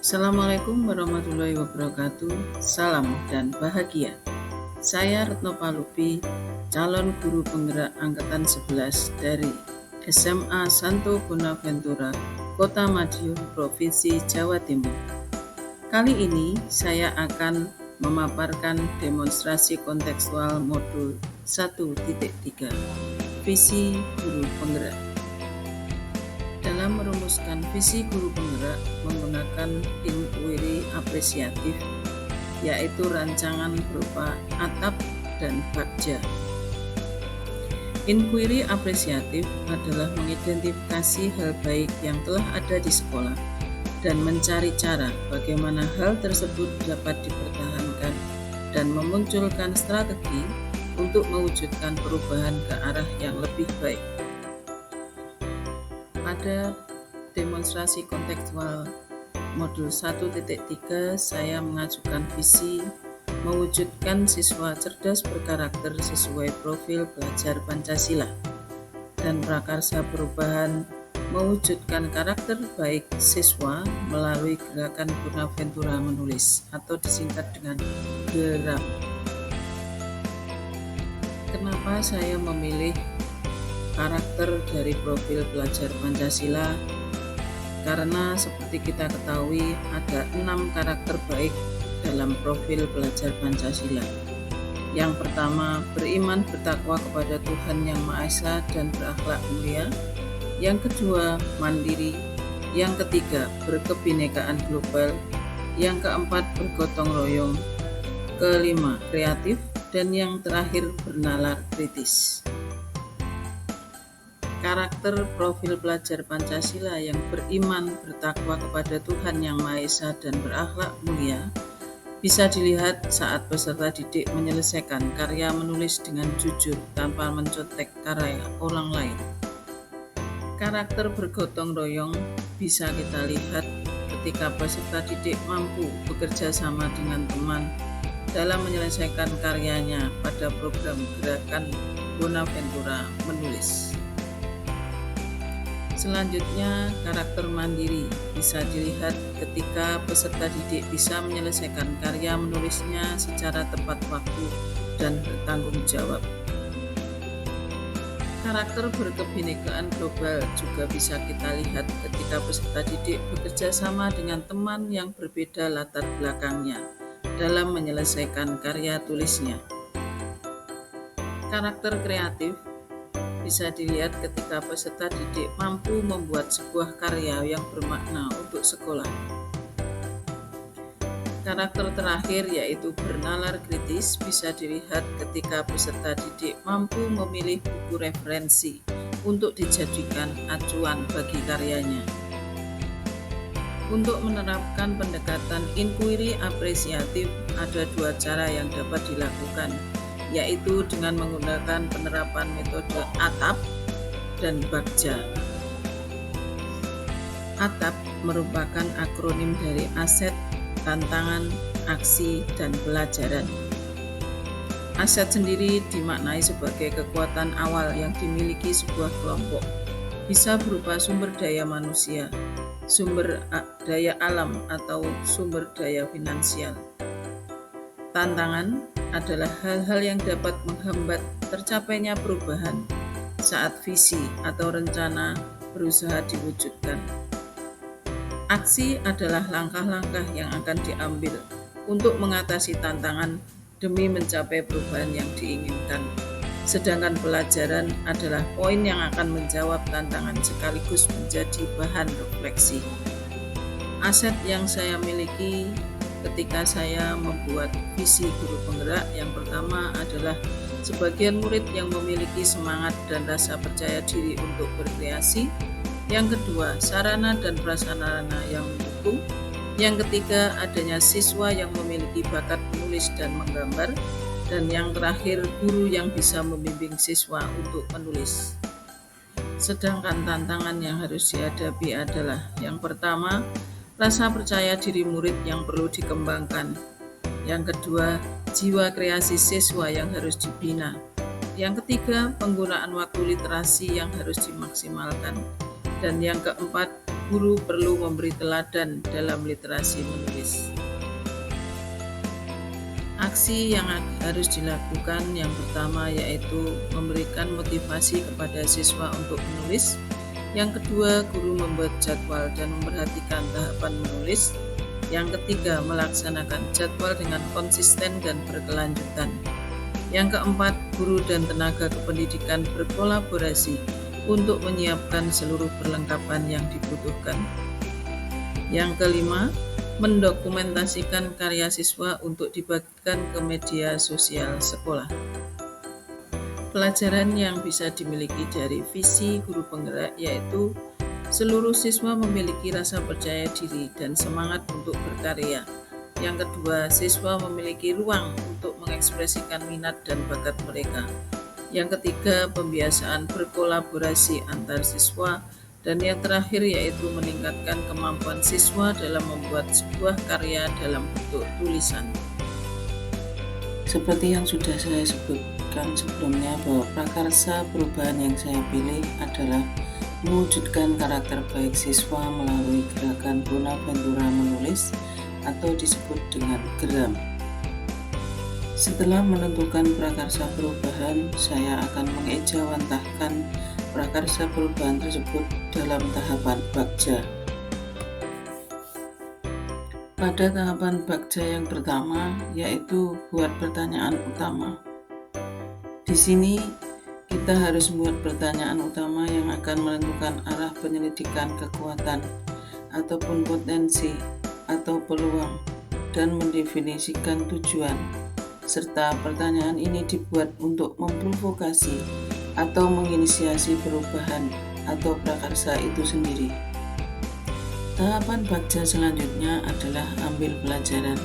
Assalamualaikum warahmatullahi wabarakatuh. Salam dan bahagia. Saya Retno Palupi, calon guru penggerak angkatan 11 dari SMA Santo Bonaventura, Kota Madiun, Provinsi Jawa Timur. Kali ini saya akan memaparkan demonstrasi kontekstual modul 1.3, visi guru penggerak. Dalam merumuskan visi guru penggerak menggunakan inquiry apresiatif, yaitu rancangan berupa atap dan bagja. Inquiry apresiatif adalah mengidentifikasi hal baik yang telah ada di sekolah dan mencari cara bagaimana hal tersebut dapat dipertahankan dan memunculkan strategi untuk mewujudkan perubahan ke arah yang lebih baik. Pada demonstrasi kontekstual modul 1.3, saya mengajukan visi mewujudkan siswa cerdas berkarakter sesuai profil belajar Pancasila dan prakarsa perubahan mewujudkan karakter baik siswa melalui gerakan Bonaventura menulis atau disingkat dengan GERAM. Kenapa saya memilih karakter dari profil belajar Pancasila? Karena seperti kita ketahui ada 6 karakter baik dalam profil belajar Pancasila. Yang pertama, beriman bertakwa kepada Tuhan Yang Maha Esa dan berakhlak mulia. Yang kedua, mandiri. Yang ketiga, berkebinekaan global. Yang keempat, bergotong royong. Kelima, kreatif. Dan yang terakhir, bernalar kritis. Karakter profil pelajar Pancasila yang beriman bertakwa kepada Tuhan Yang Maha Esa dan berakhlak mulia bisa dilihat saat peserta didik menyelesaikan karya menulis dengan jujur tanpa mencontek karya orang lain. Karakter bergotong royong bisa kita lihat ketika peserta didik mampu bekerja sama dengan teman dalam menyelesaikan karyanya pada program gerakan Bonaventura menulis. Selanjutnya, karakter mandiri bisa dilihat ketika peserta didik bisa menyelesaikan karya menulisnya secara tepat waktu dan bertanggung jawab. Karakter berkebinekaan global juga bisa kita lihat ketika peserta didik bekerja sama dengan teman yang berbeda latar belakangnya dalam menyelesaikan karya tulisnya. Karakter kreatif bisa dilihat ketika peserta didik mampu membuat sebuah karya yang bermakna untuk sekolah. Karakter terakhir yaitu bernalar kritis bisa dilihat ketika peserta didik mampu memilih buku referensi untuk dijadikan acuan bagi karyanya. Untuk menerapkan pendekatan inquiry apresiatif ada 2 cara yang dapat dilakukan, yaitu dengan menggunakan penerapan metode atap dan bagja. ATAP merupakan akronim dari aset, tantangan, aksi, dan pelajaran. Aset sendiri dimaknai sebagai kekuatan awal yang dimiliki sebuah kelompok. Bisa berupa sumber daya manusia, sumber daya alam, atau sumber daya finansial. Tantangan adalah hal-hal yang dapat menghambat tercapainya perubahan saat visi atau rencana berusaha diwujudkan. Aksi adalah langkah-langkah yang akan diambil untuk mengatasi tantangan demi mencapai perubahan yang diinginkan. Sedangkan pelajaran adalah poin yang akan menjawab tantangan sekaligus menjadi bahan refleksi. Aset yang saya miliki ketika saya membuat visi guru penggerak yang pertama adalah sebagian murid yang memiliki semangat dan rasa percaya diri untuk berkreasi. Yang kedua, sarana dan prasarana yang mendukung. Yang ketiga, adanya siswa yang memiliki bakat menulis dan menggambar. Dan yang terakhir, guru yang bisa membimbing siswa untuk menulis. Sedangkan tantangan yang harus dihadapi adalah yang pertama, rasa percaya diri murid yang perlu dikembangkan. Yang kedua, jiwa kreasi siswa yang harus dibina. Yang ketiga, penggunaan waktu literasi yang harus dimaksimalkan. Dan yang keempat, guru perlu memberi teladan dalam literasi menulis. Aksi yang harus dilakukan yang pertama yaitu memberikan motivasi kepada siswa untuk menulis. Yang kedua, guru membuat jadwal dan memperhatikan tahapan menulis. Yang ketiga, melaksanakan jadwal dengan konsisten dan berkelanjutan. Yang keempat, guru dan tenaga kependidikan berkolaborasi untuk menyiapkan seluruh perlengkapan yang dibutuhkan. Yang kelima, mendokumentasikan karya siswa untuk dibagikan ke media sosial sekolah. Pelajaran yang bisa dimiliki dari visi guru penggerak yaitu seluruh siswa memiliki rasa percaya diri dan semangat untuk berkarya. Yang kedua, siswa memiliki ruang untuk mengekspresikan minat dan bakat mereka. Yang ketiga, pembiasaan berkolaborasi antar siswa. Dan yang terakhir yaitu meningkatkan kemampuan siswa dalam membuat sebuah karya dalam bentuk tulisan. Seperti yang sudah saya sebutkan sebelumnya bahwa prakarsa perubahan yang saya pilih adalah mewujudkan karakter baik siswa melalui gerakan Bonaventura menulis atau disebut dengan geram. Setelah menentukan prakarsa perubahan, saya akan mengejawantahkan prakarsa perubahan tersebut dalam tahapan bagja. Pada tahapan bagja yang pertama, yaitu buat pertanyaan utama. Di sini, kita harus membuat pertanyaan utama yang akan menentukan arah penyelidikan kekuatan ataupun potensi atau peluang dan mendefinisikan tujuan. Serta pertanyaan ini dibuat untuk memprovokasi atau menginisiasi perubahan atau prakarsa itu sendiri. Tahapan bagja selanjutnya adalah ambil pelajaran,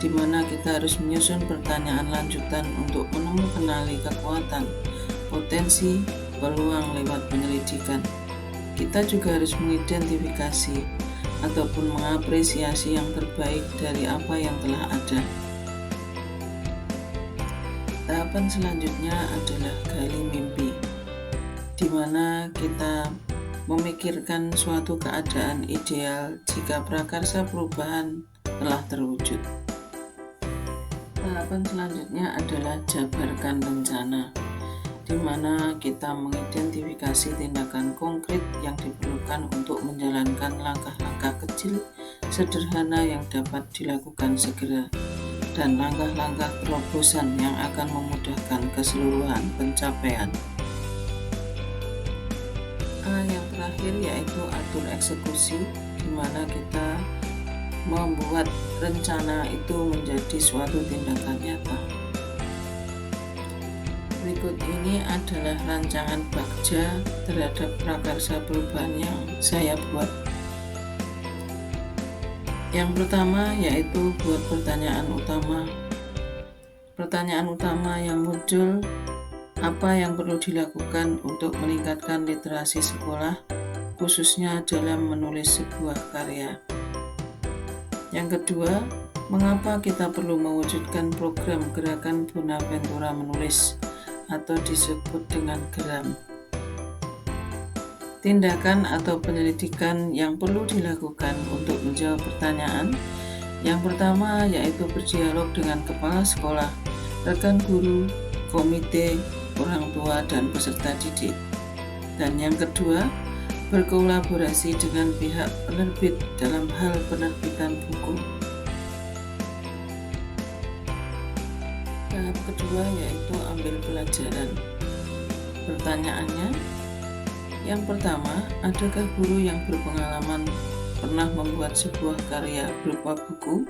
di mana kita harus menyusun pertanyaan lanjutan untuk mengenali kekuatan, potensi, peluang lewat penyelidikan. Kita juga harus mengidentifikasi ataupun mengapresiasi yang terbaik dari apa yang telah ada. Tahapan selanjutnya adalah gali mimpi, di mana kita memikirkan suatu keadaan ideal jika prakarsa perubahan telah terwujud. Tahapan selanjutnya adalah jabarkan rencana, di mana kita mengidentifikasi tindakan konkret yang diperlukan untuk menjalankan langkah-langkah kecil sederhana yang dapat dilakukan segera, dan langkah-langkah terobosan yang akan memudahkan keseluruhan pencapaian. Yang terakhir yaitu atur eksekusi, di mana kita membuat rencana itu menjadi suatu tindakan nyata. Berikut ini adalah rancangan bagja terhadap prakarsa perubahan yang saya buat. Yang pertama yaitu buat pertanyaan utama. Pertanyaan utama yang muncul, apa yang perlu dilakukan untuk meningkatkan literasi sekolah, khususnya dalam menulis sebuah karya. Yang kedua, mengapa kita perlu mewujudkan program gerakan Bonaventura menulis atau disebut dengan geram. Tindakan atau penyelidikan yang perlu dilakukan untuk menjawab pertanyaan. Yang pertama yaitu berdialog dengan kepala sekolah, rekan guru, komite, orang tua, dan peserta didik. Dan yang kedua, berkolaborasi dengan pihak penerbit dalam hal penerbitan buku. Tahap kedua yaitu ambil pelajaran. Pertanyaannya, yang pertama, adakah guru yang berpengalaman pernah membuat sebuah karya berupa buku?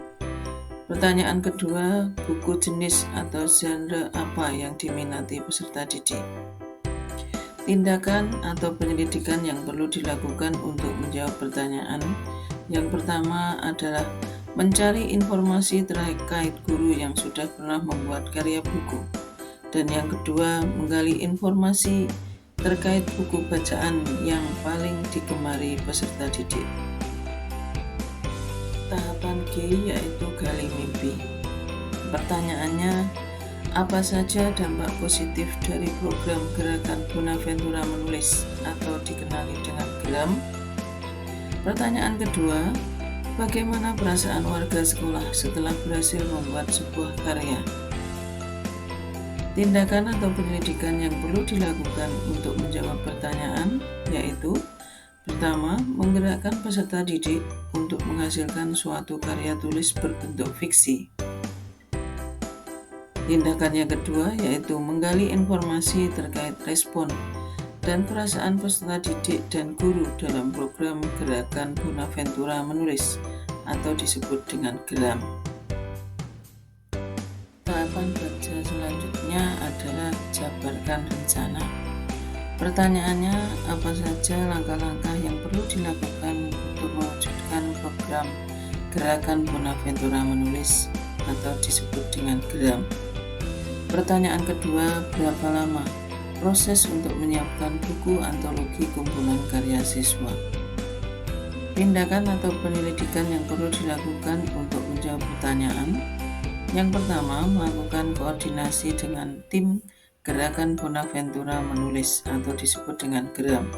Pertanyaan kedua, buku jenis atau genre apa yang diminati peserta didik? Tindakan atau penyelidikan yang perlu dilakukan untuk menjawab pertanyaan. Yang pertama adalah mencari informasi terkait guru yang sudah pernah membuat karya buku. Dan yang kedua, menggali informasi terkait buku bacaan yang paling digemari peserta didik. Tahapan G yaitu gali mimpi. Pertanyaannya, apa saja dampak positif dari program gerakan Bonaventura menulis atau dikenali dengan GERAM? Pertanyaan kedua, bagaimana perasaan warga sekolah setelah berhasil membuat sebuah karya? Tindakan atau penyelidikan yang perlu dilakukan untuk menjawab pertanyaan yaitu: pertama, menggerakkan peserta didik untuk menghasilkan suatu karya tulis berbentuk fiksi. Tindakan yang kedua yaitu menggali informasi terkait respon dan perasaan peserta didik dan guru dalam program Gerakan Bonaventura Menulis atau disebut dengan GERAM. Tahapan baca selanjutnya adalah jabarkan rencana. Pertanyaannya, apa saja langkah-langkah yang perlu dilakukan untuk mewujudkan program Gerakan Bonaventura Menulis atau disebut dengan GERAM? Pertanyaan kedua, berapa lama proses untuk menyiapkan buku antologi kumpulan karya siswa? Tindakan atau penyelidikan yang perlu dilakukan untuk menjawab pertanyaan. Yang pertama, melakukan koordinasi dengan tim Gerakan Bonaventura Menulis atau disebut dengan GERAM.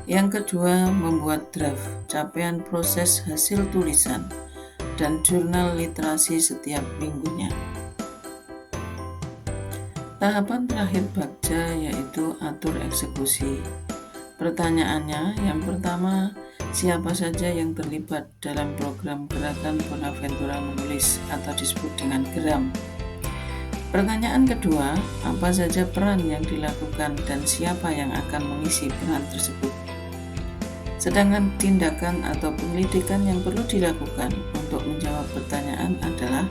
Yang kedua, membuat draft capaian proses hasil tulisan dan jurnal literasi setiap minggunya. Tahapan terakhir baca yaitu atur eksekusi. Pertanyaannya, yang pertama, siapa saja yang terlibat dalam program Gerakan Bonaventura Menulis atau disebut dengan GERAM? Pertanyaan kedua, apa saja peran yang dilakukan dan siapa yang akan mengisi peran tersebut? Sedangkan tindakan atau penyelidikan yang perlu dilakukan untuk menjawab pertanyaan adalah: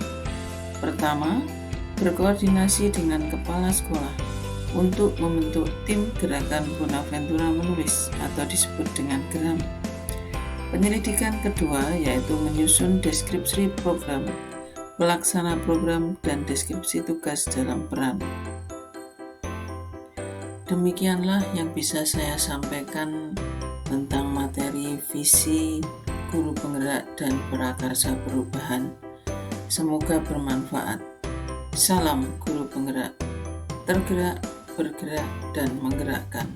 pertama, berkoordinasi dengan kepala sekolah untuk membentuk tim Gerakan Bonaventura Menulis atau disebut dengan GERAM. Penyelidikan kedua yaitu menyusun deskripsi program, pelaksana program, dan deskripsi tugas dalam peran. Demikianlah yang bisa saya sampaikan tentang materi visi, guru penggerak, dan prakarsa perubahan. Semoga bermanfaat. Salam guru penggerak, tergerak, bergerak, dan menggerakkan.